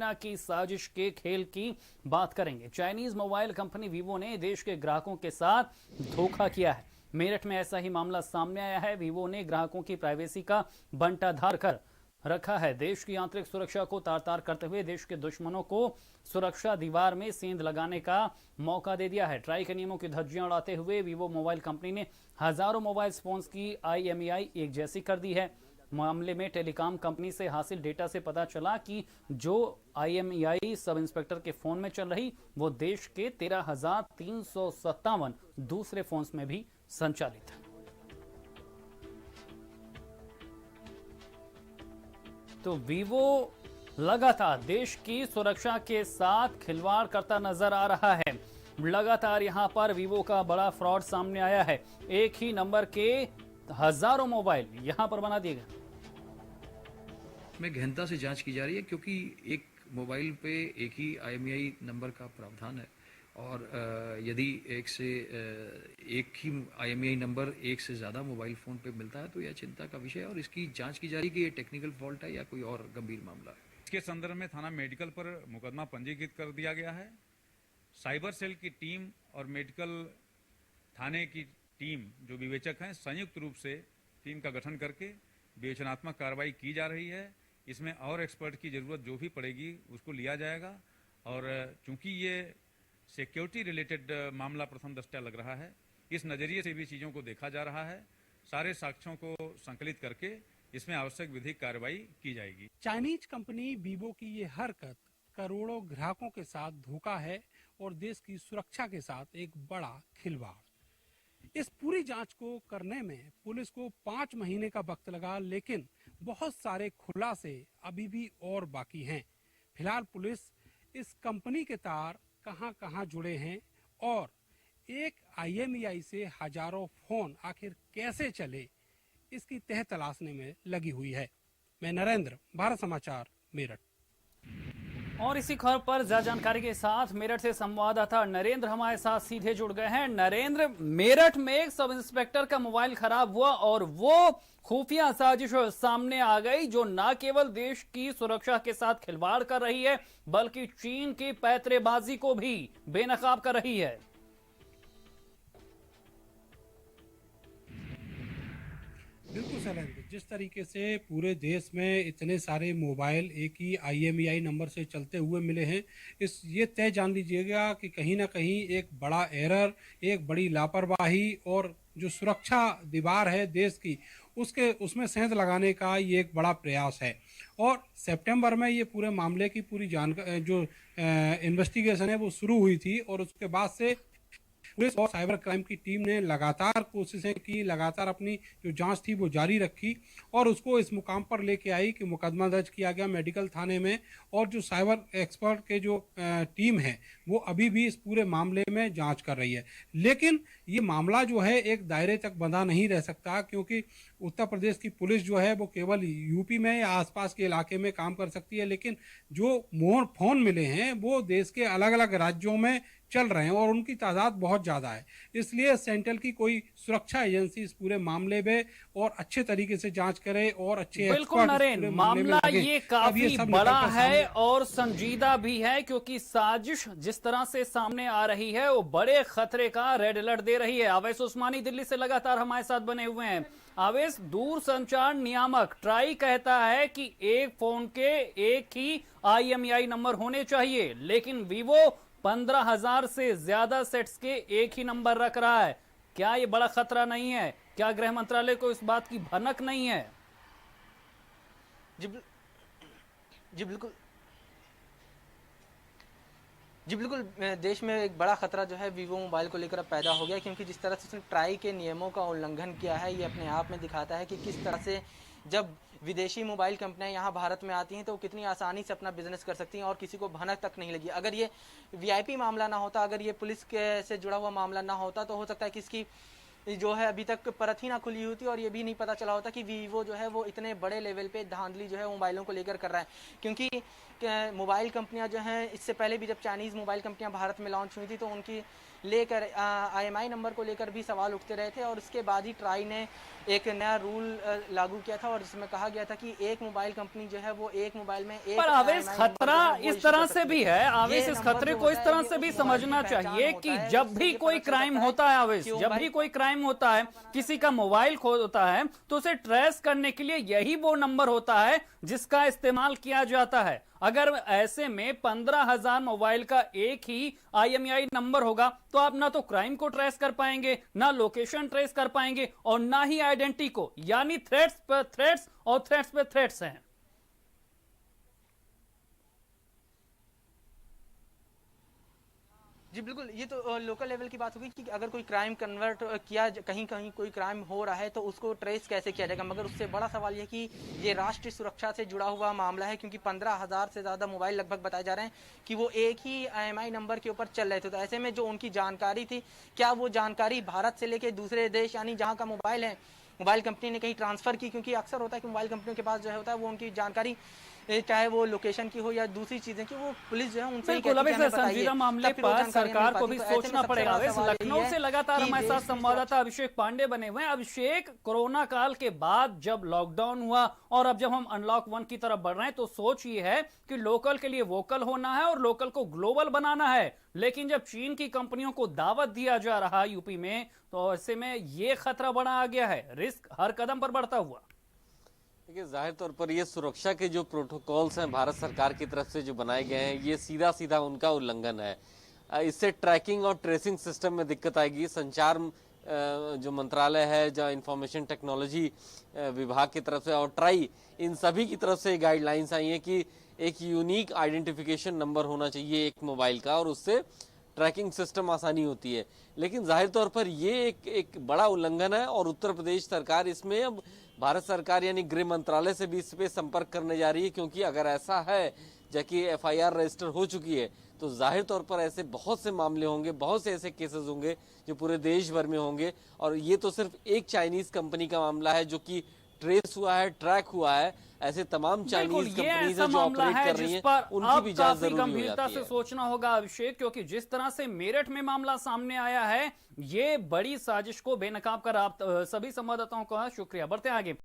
China की साजिश के खेल की बात करेंगे। चाइनीज मोबाइल कंपनी वीवो ने देश के ग्राहकों के साथ धोखा किया है। मेरठ में ऐसा ही मामला सामने आया है। वीवो ने ग्राहकों की प्राइवेसी का बंटाधार कर रखा है। देश की आंतरिक सुरक्षा को तार तार करते हुए देश के दुश्मनों को सुरक्षा दीवार में सेंध लगाने का मौका दे दिया है। ट्राई के नियमों की धज्जियां उड़ाते हुए वीवो मोबाइल कंपनी ने हजारों मोबाइल फोन्स की IMEI एक जैसी कर दी है। मामले में टेलीकॉम कंपनी से हासिल डेटा से पता चला कि जो IMEI सब इंस्पेक्टर के फोन में चल रही वो देश के 13,357 दूसरे फोन्स में भी संचालित है। तो वीवो लगातार देश की सुरक्षा के साथ खिलवाड़ करता नजर आ रहा है। लगातार यहां पर वीवो का बड़ा फ्रॉड सामने आया है। एक ही नंबर के हजारों मोबाइल यहां पर बना दिए गए। में गहनता से जांच की जा रही है क्योंकि एक मोबाइल पे एक ही IMEI नंबर का प्रावधान है और यदि एक ही IMEI नंबर एक से ज़्यादा मोबाइल फ़ोन पे मिलता है तो यह चिंता का विषय है और इसकी जांच की जा रही है कि ये टेक्निकल फॉल्ट है या कोई और गंभीर मामला है। इसके संदर्भ में थाना मेडिकल पर मुकदमा पंजीकृत कर दिया गया है। साइबर सेल की टीम और मेडिकल थाने की टीम जो विवेचक हैं संयुक्त रूप से टीम का गठन करके विवेचनात्मक कार्रवाई की जा रही है। इसमें और एक्सपर्ट की ज़रूरत जो भी पड़ेगी उसको लिया जाएगा और चूंकि ये सिक्योरिटी रिलेटेड मामला प्रथम दृष्टया लग रहा है, इस नज़रिए से भी चीज़ों को देखा जा रहा है। सारे साक्ष्यों को संकलित करके इसमें आवश्यक विधिक कार्रवाई की जाएगी। चाइनीज कंपनी वीवो की ये हरकत करोड़ों ग्राहकों के साथ धोखा है और देश की सुरक्षा के साथ एक बड़ा खिलवाड़। इस पूरी जांच को करने में पुलिस को 5 महीने का वक्त लगा, लेकिन बहुत सारे खुलासे अभी भी और बाकी हैं। फिलहाल पुलिस इस कंपनी के तार कहां-कहां जुड़े हैं और एक IMEI से हजारों फोन आखिर कैसे चले, इसकी तह तलाशने में लगी हुई है। मैं नरेंद्र, भारत समाचार, मेरठ। और इसी खबर पर ज्यादा जानकारी के साथ मेरठ से संवाददाता नरेंद्र हमारे साथ सीधे जुड़ गए हैं। नरेंद्र, मेरठ में एक सब इंस्पेक्टर का मोबाइल खराब हुआ और वो खुफिया साजिश सामने आ गई जो न केवल देश की सुरक्षा के साथ खिलवाड़ कर रही है बल्कि चीन की पैतरेबाजी को भी बेनकाब कर रही है। बिल्कुल शैलेंद्र, जिस तरीके से पूरे देश में इतने सारे मोबाइल एक ही IMEI नंबर से चलते हुए मिले हैं, ये तय जान लीजिएगा कि कहीं ना कहीं एक बड़ा एरर, एक बड़ी लापरवाही और जो सुरक्षा दीवार है देश की उसमें सेंध लगाने का ये एक बड़ा प्रयास है। और सितंबर में ये पूरे मामले की पूरी इन्वेस्टिगेशन है वो शुरू हुई थी और उसके बाद से पुलिस और साइबर क्राइम की टीम ने लगातार कोशिशें की, लगातार अपनी जो जांच थी वो जारी रखी और उसको इस मुकाम पर लेके आई कि मुकदमा दर्ज किया गया मेडिकल थाने में। और जो साइबर एक्सपर्ट के जो टीम है वो अभी भी इस पूरे मामले में जांच कर रही है। लेकिन ये मामला जो है एक दायरे तक बंधा नहीं रह सकता, क्योंकि उत्तर प्रदेश की पुलिस जो है वो केवल यूपी में या आसपास के इलाके में काम कर सकती है, लेकिन जो फोन मिले हैं वो देश के अलग अलग राज्यों में चल रहे हैं और उनकी तादाद बहुत ज़्यादा है। इसलिए सेंट्रल की कोई सुरक्षा एजेंसी इस पूरे मामले में और अच्छे तरीके से जांच करे और अच्छे बिल्कुल नरेंद्र, मामला ये काफी बड़ा है और संजीदा भी है क्योंकि साजिश जिस तरह से सामने आ रही है वो बड़े खतरे का रेड अलर्ट दे रही है। आवेश उस्मानी दिल्ली से लगातार हमारे साथ बने हुए हैं। आवेश, दूर संचार नियामक ट्राई कहता है कि एक फोन के एक ही IMEI नंबर होने चाहिए, लेकिन वीवो 15,000 से ज्यादा सेट्स के एक ही नंबर रख रहा है। क्या ये बड़ा खतरा नहीं है? क्या गृह मंत्रालय को इस बात की भनक नहीं है? जी बिल्कुल जी बिल्कुल, देश में एक बड़ा खतरा जो है वीवो मोबाइल को लेकर अब पैदा हो गया, क्योंकि जिस तरह से उसने ट्राई के नियमों का उल्लंघन किया है ये अपने आप में दिखाता है कि किस तरह से जब विदेशी मोबाइल कंपनियां यहाँ भारत में आती हैं तो वो कितनी आसानी से अपना बिजनेस कर सकती हैं और किसी को भनक तक नहीं लगी। अगर ये VIP मामला ना होता, अगर ये पुलिस के से जुड़ा हुआ मामला ना होता तो हो सकता है कि इसकी जो है अभी तक परत ही ना खुली होती और ये भी नहीं पता चला होता कि वीवो जो है वो इतने बड़े लेवल पे धांधली जो है मोबाइलों को लेकर कर रहा है। क्योंकि मोबाइल कंपनियां जो हैं, इससे पहले भी जब चाइनीज़ मोबाइल कंपनियां भारत में लॉन्च हुई थी तो उनकी लेकर IMEI नंबर को लेकर भी सवाल उठते रहे थे, और उसके बाद ही ट्राई ने एक नया रूल लागू किया था और जिसमें कहा गया था कि एक मोबाइल कंपनी जो है वो एक मोबाइल में एक पर आवेश IMEI खतरा नंबर जो है वो इस issue तरह कर से सकती भी है, आवेश ये इस नंबर खतरे जो को इस होता है तरह ये से भी उस मोबाइल की समझना पहचान चाहिए होता कि है, जब इससे भी ये कोई पता चल क्राइम जाता है होता है, आवेश कि जब मोबाइल भी कोई क्राइम होता है, किसी का मोबाइल खो होता है, तो उसे ट्रेस करने के लिए यही वो नंबर होता है जिसका इस्तेमाल किया जाता है। अगर ऐसे में 15,000 मोबाइल का एक ही IMEI नंबर होगा तो आप ना तो क्राइम को ट्रेस कर पाएंगे, ना लोकेशन ट्रेस कर पाएंगे, और ना ही आइडेंटिटी को। यानी थ्रेट्स पर थ्रेट्स और थ्रेट्स पे थ्रेट्स हैं। जी बिल्कुल, ये तो लोकल लेवल की बात होगी कि अगर कोई क्राइम कन्वर्ट किया कहीं कहीं कोई क्राइम हो रहा है तो उसको ट्रेस कैसे किया जाएगा, मगर उससे बड़ा सवाल ये कि ये राष्ट्रीय सुरक्षा से जुड़ा हुआ मामला है, क्योंकि 15,000 से ज़्यादा मोबाइल लगभग बताए जा रहे हैं कि वो एक ही IMEI नंबर के ऊपर चल रहे थे। तो ऐसे में जो उनकी जानकारी थी, क्या वो जानकारी भारत से लेके दूसरे देश यानी जहाँ का मोबाइल है, मोबाइल कंपनी ने कहीं ट्रांसफ़र की? क्योंकि अक्सर होता है कि मोबाइल कंपनियों के पास जो है होता है वो उनकी जानकारी चाहे वो लोकेशन की हो या दूसरी चीजें की, वो पुलिस जो है उनसे ही बिल्कुल, कहती अब है इस कि हमें संजीदा बताइए, मामले तब फिर वो पर जानकारी हमें सरकार को पाती। भी तो ऐसे में सोचना सबसे पड़ेगा। बड़ा इस सवाल यही लखनऊ है से लगातार कि हमारे साथ देश की संवाददाता अभिषेक पांडे बने हुए हैं। अभिषेक, कोरोना काल के बाद जब लॉकडाउन हुआ और अब जब हम अनलॉक 1 की तरफ बढ़ रहे हैं, तो सोच ये है कि लोकल के लिए वोकल होना है और लोकल को ग्लोबल बनाना है। लेकिन जब चीन की कंपनियों को दावत दिया जा रहा है यूपी में, तो ऐसे में ये खतरा बड़ा आ गया है, रिस्क हर कदम पर बढ़ता हुआ। देखिए, जाहिर तौर पर ये सुरक्षा के जो प्रोटोकॉल्स हैं भारत सरकार की तरफ से जो बनाए गए हैं, ये सीधा सीधा उनका उल्लंघन है। इससे ट्रैकिंग और ट्रेसिंग सिस्टम में दिक्कत आएगी। संचार जो मंत्रालय है, जो इंफॉर्मेशन टेक्नोलॉजी विभाग की तरफ से और ट्राई, इन सभी की तरफ से गाइडलाइंस आई हैं कि एक यूनिक आइडेंटिफिकेशन नंबर होना चाहिए एक मोबाइल का, और उससे ट्रैकिंग सिस्टम आसानी होती है। लेकिन जाहिर तौर पर ये एक बड़ा उल्लंघन है और उत्तर प्रदेश सरकार इसमें अब भारत सरकार यानी गृह मंत्रालय से भी इस पे संपर्क करने जा रही है, क्योंकि अगर ऐसा है जबकि FIR रजिस्टर हो चुकी है तो जाहिर तौर पर ऐसे बहुत से मामले होंगे, बहुत से ऐसे केसेस होंगे जो पूरे देश भर में होंगे। और ये तो सिर्फ एक चाइनीज कंपनी का मामला है जो कि ट्रेस हुआ है, ट्रैक हुआ है। ऐसे तमाम चाइनीज कंपनीज हैं जो ऑपरेट कर रही हैं, उनकी भी जांच जरूरी हो गंभीरता जाती से है। सोचना होगा अभिषेक, क्योंकि जिस तरह से मेरठ में मामला सामने आया है, ये बड़ी साजिश को बेनकाब कर आप सभी संवाददाताओं का शुक्रिया। बढ़ते आगे।